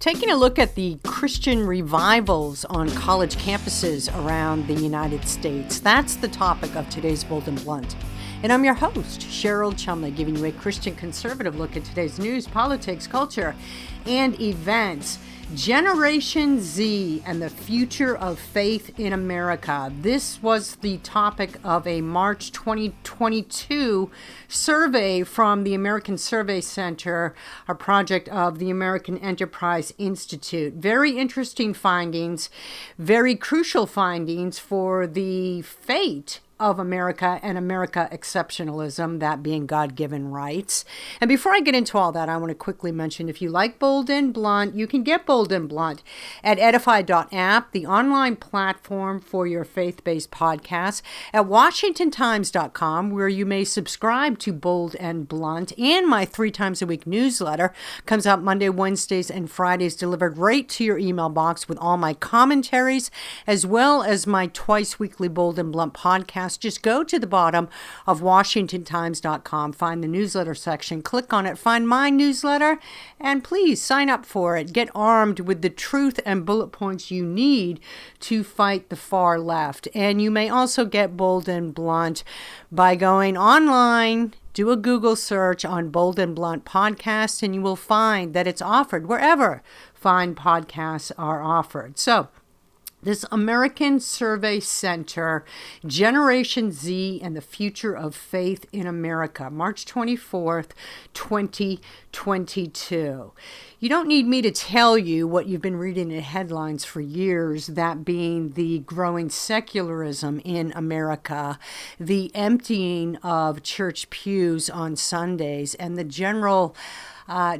Taking a look at the Christian revivals on college campuses around the United States. That's the topic of today's Bold and Blunt. And I'm your host, Cheryl Chumley, giving you a Christian conservative look at today's news, politics, culture, and events. Generation Z and the future of faith in America. This was the topic of a March 2022 survey from the American Survey Center, a project of the American Enterprise Institute. Very interesting findings, very crucial findings for the fate of America and America exceptionalism, that being God-given rights. And before I get into all that, I want to quickly mention, if you like Bold and Blunt, you can get Bold and Blunt at edify.app, the online platform for your faith-based podcasts, at washingtontimes.com, where you may subscribe to Bold and Blunt, and my 3 times a week newsletter comes out Monday, Wednesdays, and Fridays, delivered right to your email box with all my commentaries, as well as my twice weekly Bold and Blunt podcast. Just go to the bottom of washingtontimes.com, find the newsletter section, click on it, find my newsletter, and please sign up for it. Get armed with the truth and bullet points you need to fight the far left. And you may also get Bold and Blunt by going online. Do a Google search on Bold and Blunt podcast, and you will find that it's offered wherever fine podcasts are offered. So, this American Survey Center, Generation Z and the Future of Faith in America, March 24th, 2022. You don't need me to tell you what you've been reading in headlines for years, that being the growing secularism in America, the emptying of church pews on Sundays, and the general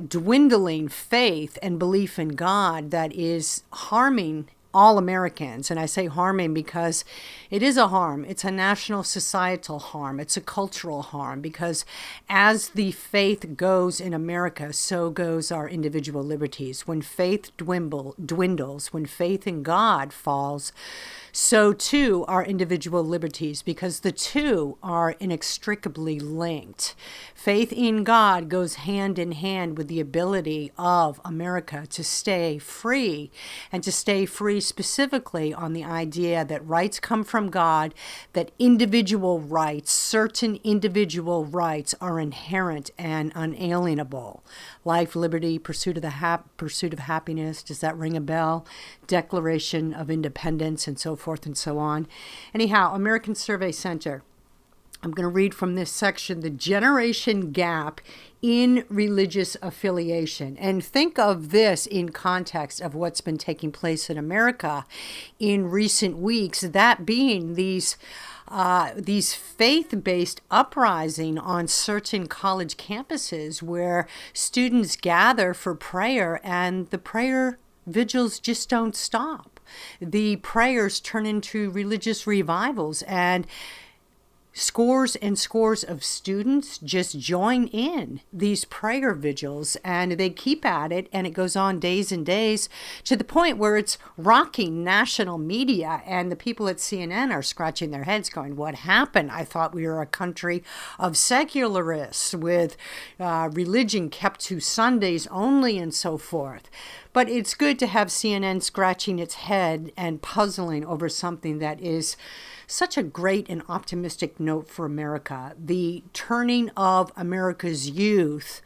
dwindling faith and belief in God that is harming all Americans. And I say harming because it is a harm. It's a national societal harm. It's a cultural harm, because as the faith goes in America, so goes our individual liberties. When faith dwindles, when faith in God falls, so too our individual liberties, because the two are inextricably linked. Faith in God goes hand in hand with the ability of America to stay free, and to stay free specifically on the idea that rights come from God, that individual rights, certain individual rights, are inherent and unalienable. Life, liberty, pursuit of happiness. Does that ring a bell? Declaration of Independence, and so forth and so on. Anyhow, American Survey Center. I'm going to read from this section, the generation gap in religious affiliation. And think of this in context of what's been taking place in America in recent weeks, that being these faith-based uprising on certain college campuses where students gather for prayer, and the prayer vigils just don't stop. The prayers turn into religious revivals, and scores and scores of students just join in these prayer vigils, and they keep at it, and it goes on days and days, to the point where it's rocking national media, and the people at CNN are scratching their heads going, what happened? I thought we were a country of secularists with religion kept to Sundays only and so forth. But it's good to have CNN scratching its head and puzzling over something that is such a great and optimistic note for America. The turning of America's youth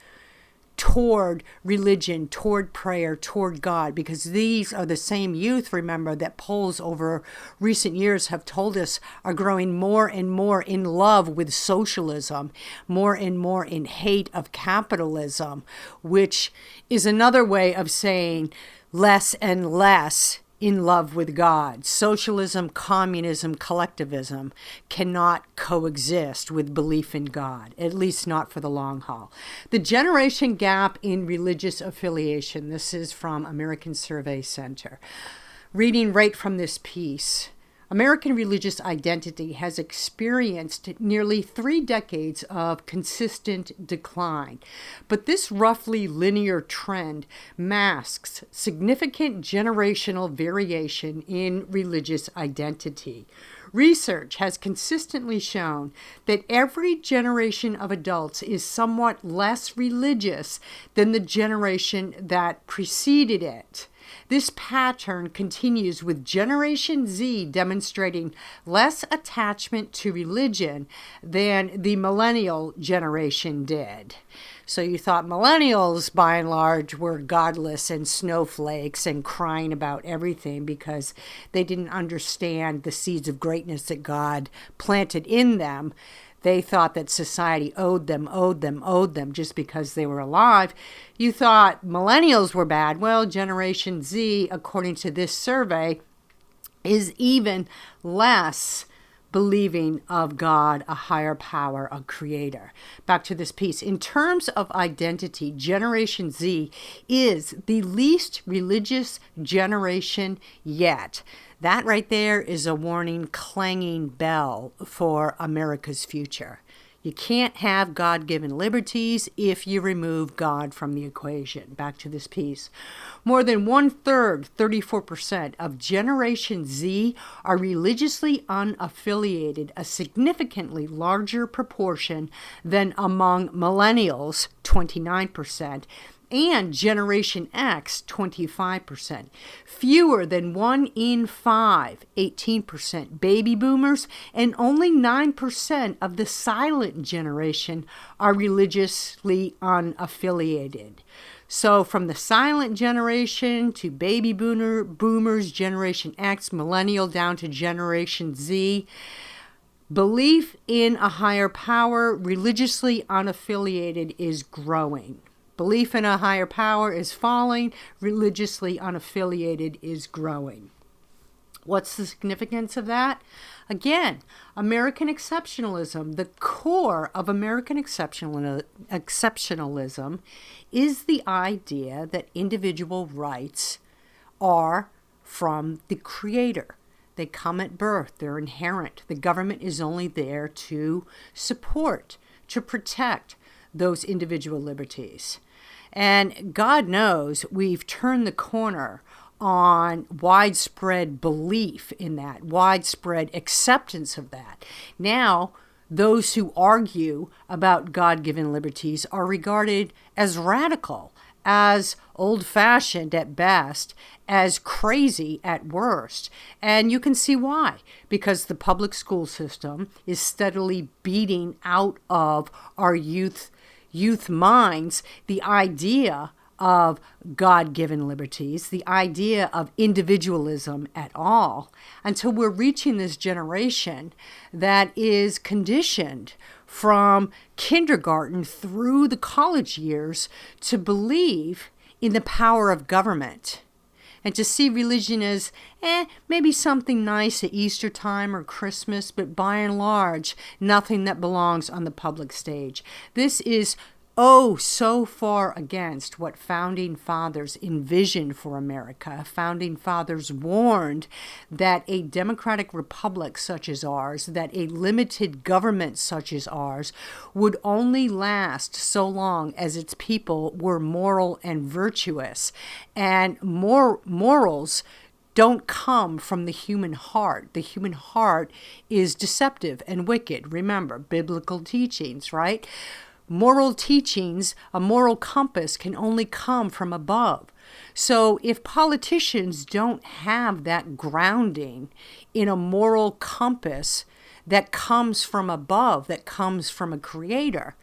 toward religion, toward prayer, toward God, because these are the same youth, remember, that polls over recent years have told us are growing more and more in love with socialism, more and more in hate of capitalism, which is another way of saying less and less in love with God. Socialism, communism, collectivism cannot coexist with belief in God, at least not for the long haul. The generation gap in religious affiliation. This is from American Survey Center. Reading right from this piece. American religious identity has experienced nearly 3 decades of consistent decline, but this roughly linear trend masks significant generational variation in religious identity. Research has consistently shown that every generation of adults is somewhat less religious than the generation that preceded it. This pattern continues with Generation Z demonstrating less attachment to religion than the millennial generation did. So you thought millennials, by and large, were godless and snowflakes and crying about everything because they didn't understand the seeds of greatness that God planted in them. They thought that society owed them just because they were alive. You thought millennials were bad. Well, Generation Z, according to this survey, is even less believing of God, a higher power, a creator. Back to this piece. In terms of identity, Generation Z is the least religious generation yet. That right there is a warning, clanging bell for America's future. You can't have God-given liberties if you remove God from the equation. Back to this piece. More than 1/3, 34% of Generation Z are religiously unaffiliated, a significantly larger proportion than among millennials, 29%, and Generation X, 25%. Fewer than 1 in 5, 18%, baby boomers, and only 9% of the silent generation are religiously unaffiliated. So from the silent generation to baby boomers, Generation X, millennial, down to Generation Z, belief in a higher power, religiously unaffiliated, is growing. Belief in a higher power is falling. Religiously unaffiliated is growing. What's the significance of that? Again, American exceptionalism, the core of American exceptionalism is the idea that individual rights are from the Creator. They come at birth. They're inherent. The government is only there to support, to protect those individual liberties. And God knows we've turned the corner on widespread belief in that, widespread acceptance of that. Now, those who argue about God-given liberties are regarded as radical, as old-fashioned at best, as crazy at worst. And you can see why. Because the public school system is steadily beating out of our youth minds the idea of God-given liberties, the idea of individualism at all, until we're reaching this generation that is conditioned from kindergarten through the college years to believe in the power of government and to see religion as maybe something nice at Easter time or Christmas, but by and large, nothing that belongs on the public stage. This is so far against what founding fathers envisioned for America. Founding fathers warned that a democratic republic such as ours, that a limited government such as ours, would only last so long as its people were moral and virtuous. And morals don't come from the human heart. The human heart is deceptive and wicked. Remember, biblical teachings, right? Moral teachings, a moral compass, can only come from above. So if politicians don't have that grounding in a moral compass that comes from above, that comes from a creator,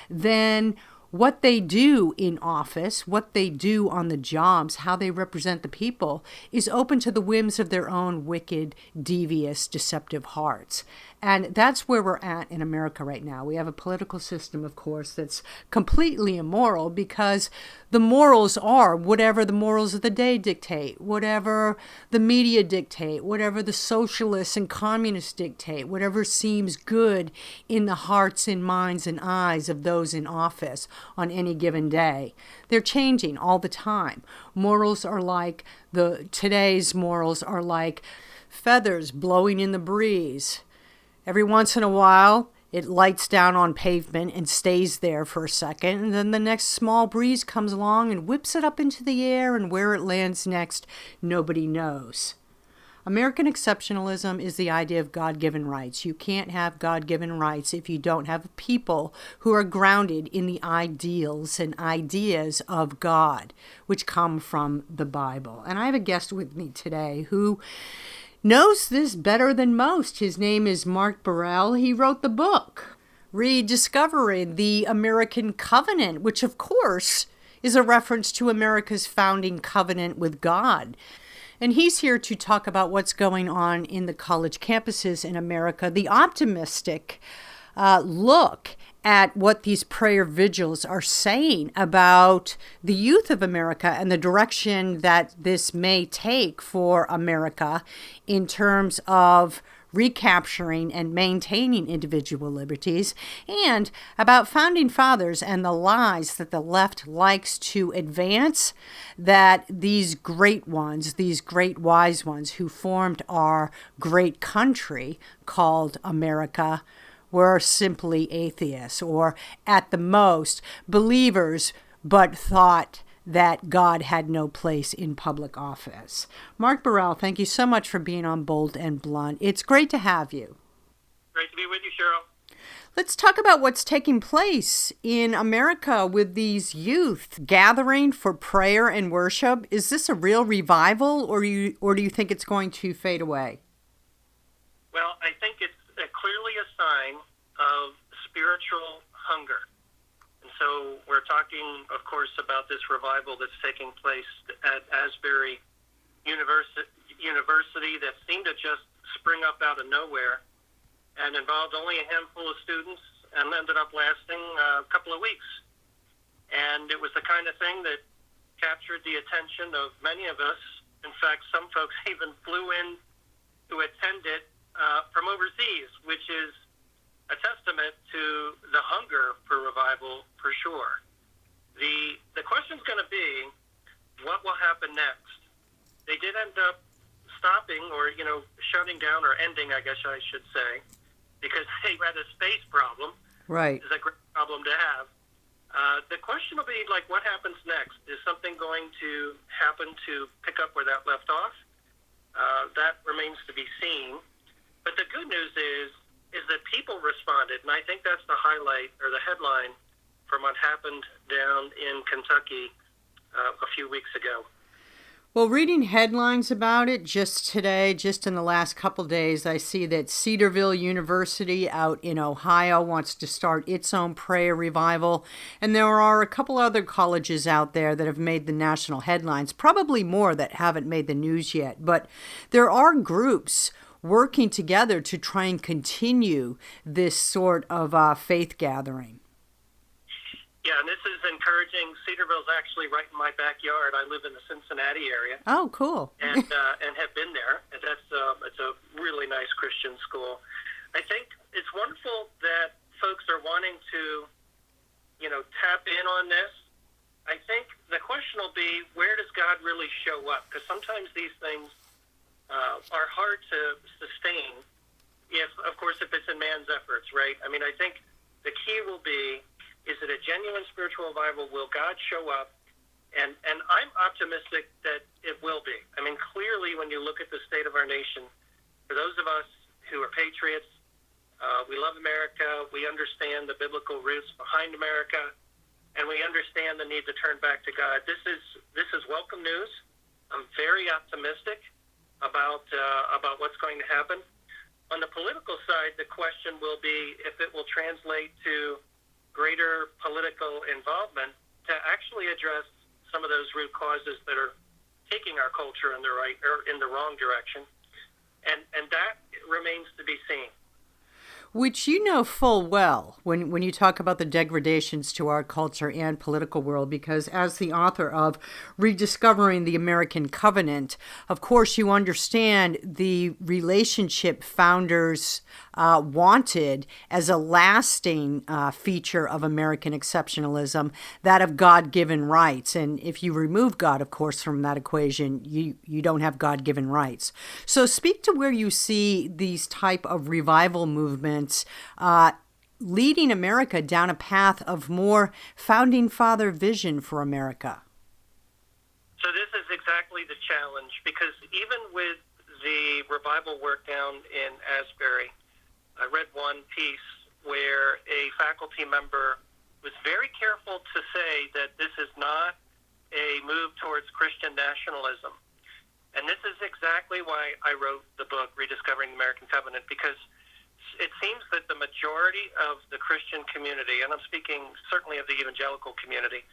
then what they do in office, what they do on the jobs, how they represent the people, is open to the whims of their own wicked, devious, deceptive hearts. And that's where we're at in America right now. We have a political system, of course, that's completely immoral because the morals are whatever the morals of the day dictate, whatever the media dictate, whatever the socialists and communists dictate, whatever seems good in the hearts and minds and eyes of those in office on any given day. They're changing all the time. Today's morals are like feathers blowing in the breeze. Every once in a while, it lights down on pavement and stays there for a second, and then the next small breeze comes along and whips it up into the air, and where it lands next, nobody knows. American exceptionalism is the idea of God-given rights. You can't have God-given rights if you don't have people who are grounded in the ideals and ideas of God, which come from the Bible. And I have a guest with me today who knows this better than most. His name is Mark Burrell. He wrote the book, Rediscovering the American Covenant, which, of course, is a reference to America's founding covenant with God. And he's here to talk about what's going on in the college campuses in America, the optimistic look at what these prayer vigils are saying about the youth of America and the direction that this may take for America in terms of recapturing and maintaining individual liberties, and about founding fathers and the lies that the left likes to advance, that these great ones, these great wise ones who formed our great country called America, were simply atheists, or at the most believers, but thought that God had no place in public office. Mark Burrell, thank you so much for being on Bold and Blunt. It's great to have you. Great to be with you, Cheryl. Let's talk about what's taking place in America with these youth gathering for prayer and worship. Is this a real revival, or do you think it's going to fade away? Well, I think it's clearly a sign of spiritual hunger. So we're talking, of course, about this revival that's taking place at Asbury University that seemed to just spring up out of nowhere and involved only a handful of students and ended up lasting a couple of weeks. And it was the kind of thing that captured the attention of many of us. In fact, some folks even flew in to attend it from overseas, which is a testament to the hunger for revival, for sure. The question's going to be, what will happen next? They did end up stopping or, shutting down, or ending, I guess I should say, because they had a space problem. Right. It's a great problem to have. The question will be, what happens next? Is something going to happen to pick up where that left off? That remains to be seen. But the good news is that people responded, and I think that's the highlight or the headline from what happened down in Kentucky a few weeks ago. Well, reading headlines about it just today, just in the last couple days, I see that Cedarville University out in Ohio wants to start its own prayer revival. And there are a couple other colleges out there that have made the national headlines, probably more that haven't made the news yet. But there are groups working together to try and continue this sort of faith gathering. Yeah, and this is encouraging. Cedarville's actually right in my backyard. I live in the Cincinnati area. Oh, cool. And have been there. And it's a really nice Christian school. I think it's wonderful that folks are wanting to, tap in on this. I think the question will be, where does God really show up? Because sometimes these things are hard to sustain if it's in man's efforts, right? I mean, I think the key will be, is it a genuine spiritual revival? Will God show up? And I'm optimistic that it will be. I mean, clearly when you look at the state of our nation, for those of us who are patriots, we love America, we understand the biblical roots behind America, and we understand the need to turn back to God. This is welcome news. I'm very optimistic about what's going to happen. On the political side, the question will be if it will translate to greater political involvement to actually address some of those root causes that are taking our culture in the right or in the wrong direction, and that remains to be seen. Which you know full well when you talk about the degradations to our culture and political world, because as the author of Rediscovering the American Covenant, of course you understand the relationship founders wanted as a lasting feature of American exceptionalism, that of God-given rights. And if you remove God, of course, from that equation, you don't have God-given rights. So speak to where you see these type of revival movements leading America down a path of more founding father vision for America. So this is exactly the challenge, because even with the revival work down in Asbury, I read one piece where a faculty member was very careful to say that this is not a move towards Christian nationalism. And this is exactly why I wrote the book, Rediscovering the American Covenant, because it seems that the majority of the Christian community, and I'm speaking certainly of the evangelical community,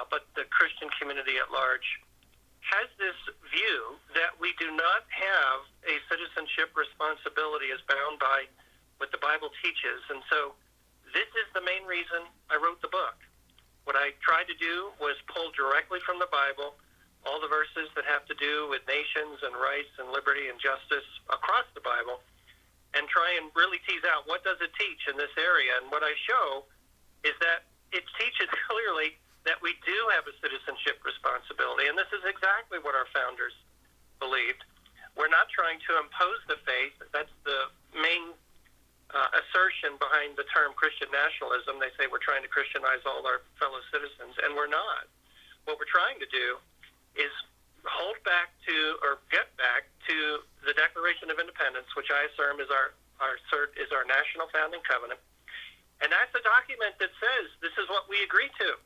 but the Christian community at large, has this view that we do not have a citizenship responsibility as bound by what the Bible teaches. And so this is the main reason I wrote the book. What I tried to do was pull directly from the Bible all the verses that have to do with nations and rights and liberty and justice across the Bible, and try and really tease out what does it teach in this area. And what I show is that it teaches clearly that we do have a citizenship responsibility, and this is exactly what our founders believed. We're not trying to impose the faith. That's the main assertion behind the term Christian nationalism. They say we're trying to Christianize all our fellow citizens, and we're not. What we're trying to do is hold back to, or get back to, the Declaration of Independence, which I affirm is our national founding covenant. And that's a document that says this is what we agree to.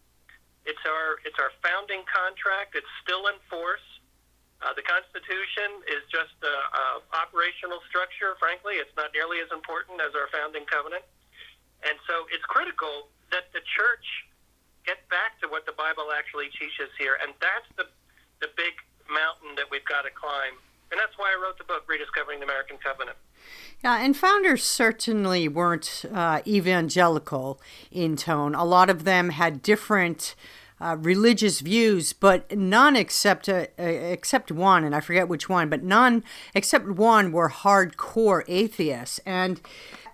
It's our founding contract. It's still in force. The Constitution is just an operational structure. Frankly, it's not nearly as important as our founding covenant. And so it's critical that the church get back to what the Bible actually teaches here. And that's the big mountain that we've got to climb. And that's why I wrote the book, Rediscovering the American Covenant. Yeah, and founders certainly weren't evangelical in tone. A lot of them had different religious views, but none except one, and I forget which one, but none except one were hardcore atheists. And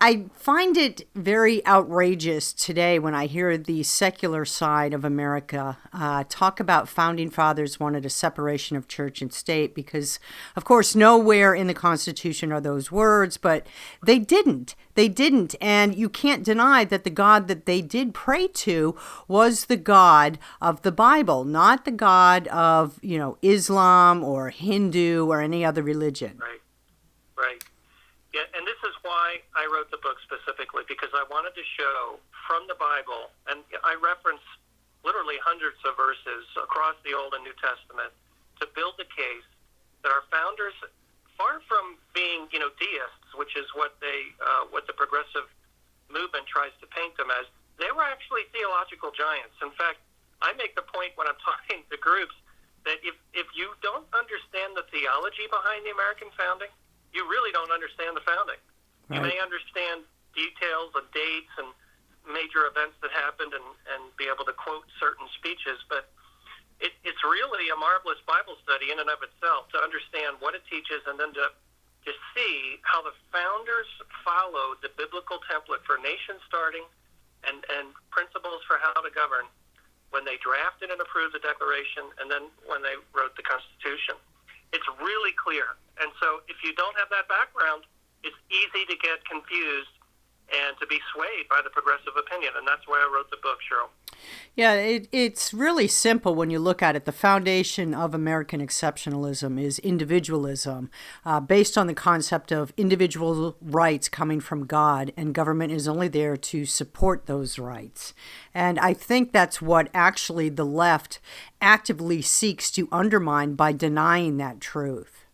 I find it very outrageous today when I hear the secular side of America talk about founding fathers wanted a separation of church and state because, of course, nowhere in the Constitution are those words, but they didn't. They didn't. And you can't deny that the God that they did pray to was the God of the Bible, not the God of, Islam or Hindu or any other religion. Right. Yeah, and this is why I wrote the book specifically, because I wanted to show from the Bible, and I reference literally hundreds of verses across the Old and New Testament to build the case that our founders, far from being, deists, which is what the progressive movement tries to paint them as, they were actually theological giants. In fact, I make the point when I'm talking to groups that if you don't understand the theology behind the American founding, you really don't understand the founding. Right. You may understand details and dates and major events that happened and be able to quote certain speeches, but it's really a marvelous Bible study in and of itself to understand what it teaches and then to see how the founders followed the biblical template for nation starting and principles for how to govern when they drafted and approved the Declaration and then when they wrote the Constitution. It's really clear. And so if you don't have that background, it's easy to get confused and to be swayed by the progressive opinion. And that's why I wrote the book, Cheryl. Yeah, it's really simple when you look at it. The foundation of American exceptionalism is individualism, based on the concept of individual rights coming from God, and government is only there to support those rights. And I think that's what actually the left actively seeks to undermine by denying that truth.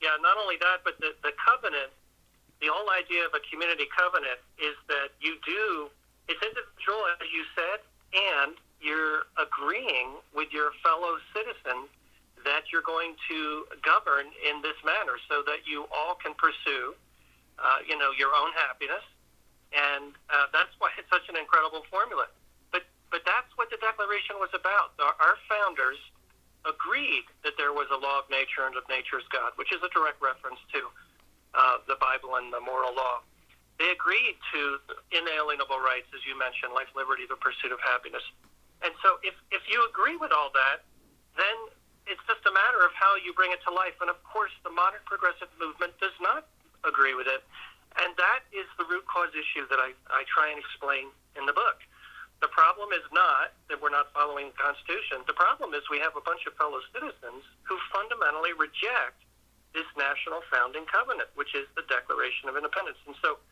Yeah, not only that, but the covenant, the whole idea of a community covenant is that it's individual, as you said, and you're agreeing with your fellow citizens that you're going to govern in this manner so that you all can pursue, your own happiness. And that's why it's such an incredible formula. But that's what the Declaration was about. Our founders agreed that there was a law of nature and of nature's God, which is a direct reference to the Bible and the moral law. They agreed to inalienable rights, as you mentioned, life, liberty, the pursuit of happiness. And so if you agree with all that, then it's just a matter of how you bring it to life. And, of course, the modern progressive movement does not agree with it. And that is the root cause issue that I try and explain in the book. The problem is not that we're not following the Constitution. The problem is we have a bunch of fellow citizens who fundamentally reject this national founding covenant, which is the Declaration of Independence. And so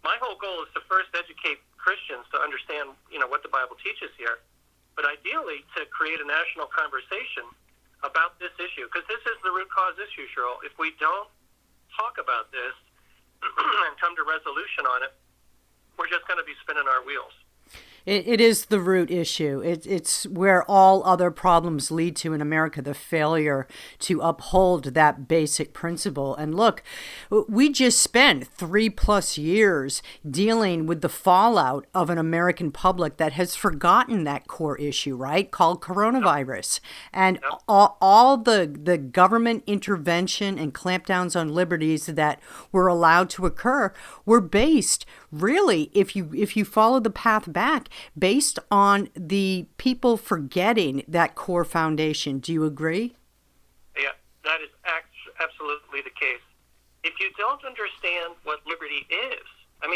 my whole goal is to first educate Christians to understand, what the Bible teaches here, but ideally to create a national conversation about this issue, because this is the root cause issue, Cheryl. If we don't talk about this and come to resolution on it, we're just going to be spinning our wheels. It is the root issue. It's where all other problems lead to in America, the failure to uphold that basic principle. And look, we just spent 3+ years dealing with the fallout of an American public that has forgotten that core issue, right, called coronavirus. And all the government intervention and clampdowns on liberties that were allowed to occur were based, really, if you follow the path back, based on the people forgetting that core foundation. Do you agree? Yeah, that is absolutely the case. If you don't understand what liberty is,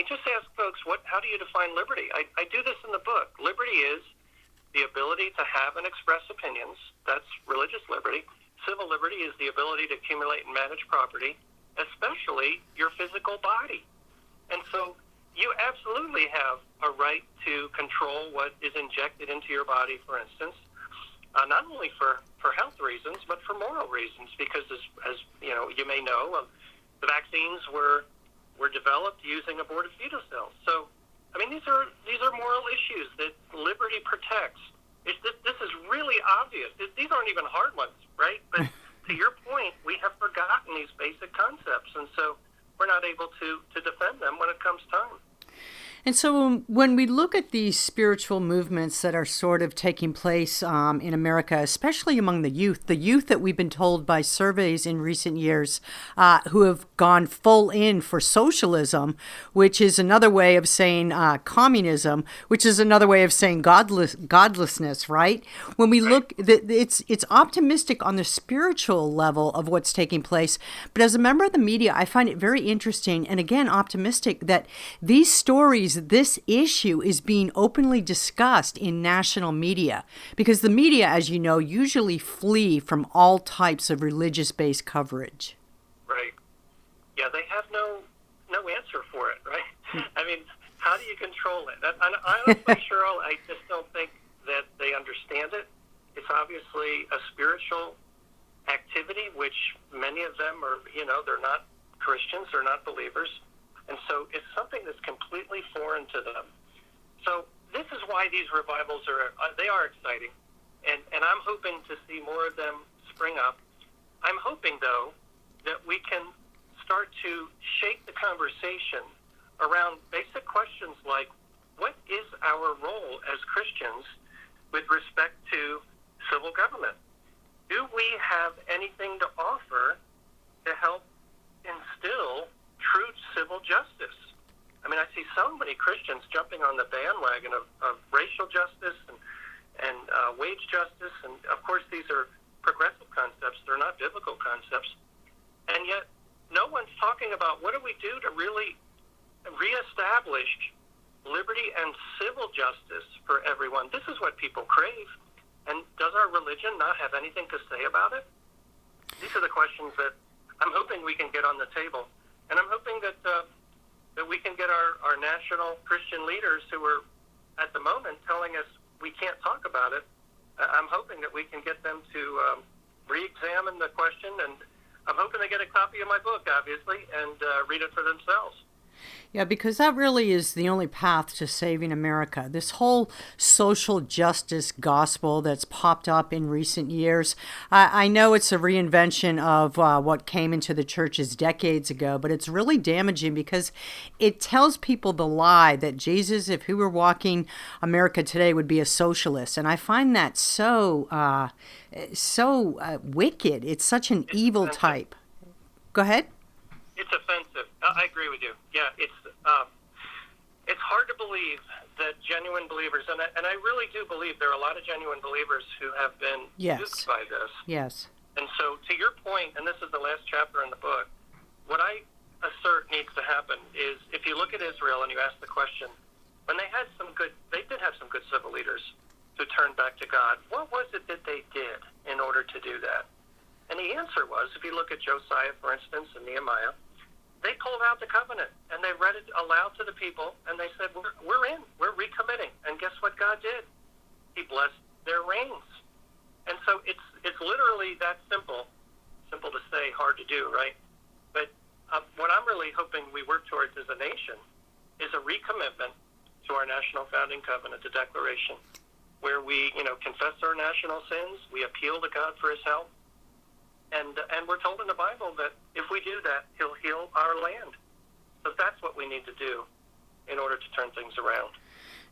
just ask folks, how do you define liberty? I do this in the book. Liberty is the ability to have and express opinions. That's religious liberty. Civil liberty is the ability to accumulate and manage property, especially your physical body. And so you absolutely have a right to control what is injected into your body, for instance, not only for health reasons, but for moral reasons, because as you may know, the vaccines were developed using aborted fetal cells. So, these are moral issues that liberty protects. This is really obvious. These aren't even hard ones, right? But to your point, we have forgotten these basic concepts, and so we're not able to defend them when it comes time. And so when we look at these spiritual movements that are sort of taking place in America, especially among the youth that we've been told by surveys in recent years who have gone full in for socialism, which is another way of saying communism, which is another way of saying godlessness, right? When we look, it's optimistic on the spiritual level of what's taking place. But as a member of the media, I find it very interesting and, again, optimistic that these stories, this issue is being openly discussed in national media, because the media, as you know, usually flee from all types of religious-based coverage. Right. Yeah, they have no answer for it, right? How do you control it? Honestly, Cheryl, I just don't think that they understand it. It's obviously a spiritual activity, which many of them are, they're not Christians, they're not believers. And so it's something that's completely foreign to them. So this is why these revivals are exciting. And I'm hoping to see more of them spring up. I'm hoping, though, that we can start to shape the conversation around basic questions like, what is our role as Christians with respect to civil government? Do we have anything to offer to help instill true civil justice? I see so many Christians jumping on the bandwagon of racial justice and wage justice, and of course these are progressive concepts, they're not biblical concepts, and yet no one's talking about what do we do to really reestablish liberty and civil justice for everyone. This is what people crave, and does our religion not have anything to say about it? These are the questions that I'm hoping we can get on the table. And I'm hoping that we can get our national Christian leaders who are at the moment telling us we can't talk about it. I'm hoping that we can get them to re-examine the question, and I'm hoping they get a copy of my book, obviously, and read it for themselves. Yeah, because that really is the only path to saving America. This whole social justice gospel that's popped up in recent years, I know it's a reinvention of what came into the churches decades ago, but it's really damaging because it tells people the lie that Jesus, if he were walking America today, would be a socialist. And I find that so wicked. It's such an evil type. Go ahead. It's offensive. I agree with you. Yeah, it's hard to believe that genuine believers, and I really do believe there are a lot of genuine believers who have been duped by this. Yes. And so, to your point, and this is the last chapter in the book, what I assert needs to happen is, if you look at Israel and you ask the question, when they did have some good civil leaders who turned back to God, what was it that they did in order to do that? And the answer was, if you look at Josiah, for instance, and Nehemiah, they pulled out the covenant, and they read it aloud to the people, and they said, we're in, we're recommitting. And guess what God did? He blessed their reigns. And so it's literally that simple. Simple to say, hard to do, right? But what I'm really hoping we work towards as a nation is a recommitment to our national founding covenant, the Declaration, where we, confess our national sins, we appeal to God for his help, and we're told in the Bible that if we do that, he'll heal our land. So that's what we need to do in order to turn things around.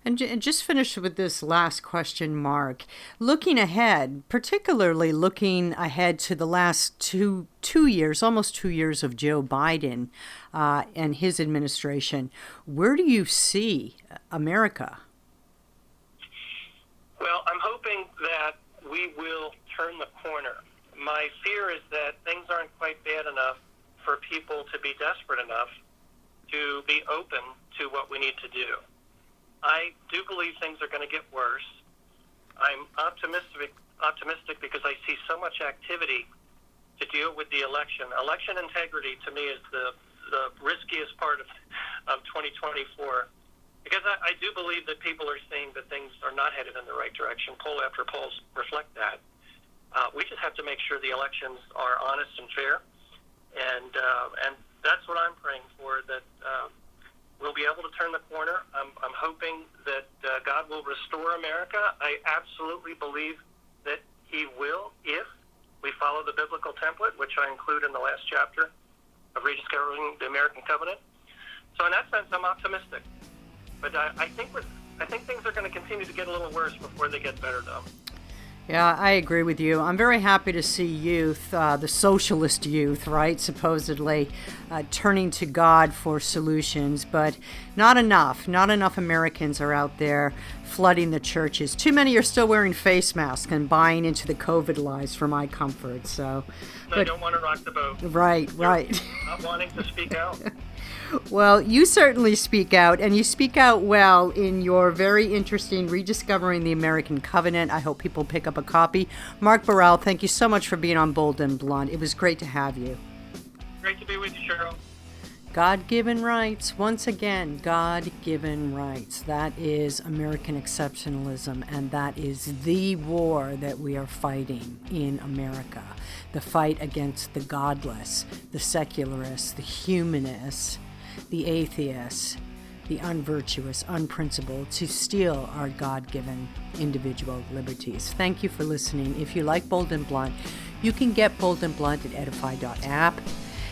And just finish with this last question, Mark. Looking ahead, particularly looking ahead to the last two years, almost 2 years of Joe Biden and his administration, where do you see America? Well, I'm hoping that we will turn the corner. My fear is that things aren't quite bad enough for people to be desperate enough to be open to what we need to do. I do believe things are going to get worse. I'm optimistic because I see so much activity to deal with the election. Election integrity, to me, is the riskiest part of 2024, because I do believe that people are seeing that things are not headed in the right direction. Poll after poll reflect that. We just have to make sure the elections are honest and fair, and that's what I'm praying for, that we'll be able to turn the corner. I'm hoping that God will restore America. I absolutely believe that he will if we follow the biblical template, which I include in the last chapter of Rediscovering the American Covenant. So in that sense, I'm optimistic. But I think things are going to continue to get a little worse before they get better, though. Yeah, I agree with you. I'm very happy to see youth, the socialist youth, right, supposedly turning to God for solutions, but not enough. Not enough Americans are out there flooding the churches. Too many are still wearing face masks and buying into the COVID lies for my comfort. So, they don't want to rock the boat. Right. Not wanting to speak out. Well, you certainly speak out, and you speak out well in your very interesting Rediscovering the American Covenant. I hope people pick up a copy. Mark Burrell, thank you so much for being on Bold and Blunt. It was great to have you. Great to be with you, Cheryl. God-given rights. Once again, God-given rights. That is American exceptionalism, and that is the war that we are fighting in America. The fight against the godless, the secularists, the humanists, the atheists, the unvirtuous, unprincipled, to steal our God-given individual liberties. Thank you for listening. If you like Bold and Blunt, you can get Bold and Blunt at edify.app,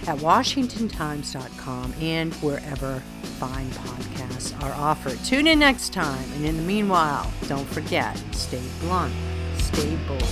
at washingtontimes.com, and wherever fine podcasts are offered. Tune in next time, and in the meanwhile, don't forget, stay blunt, stay bold.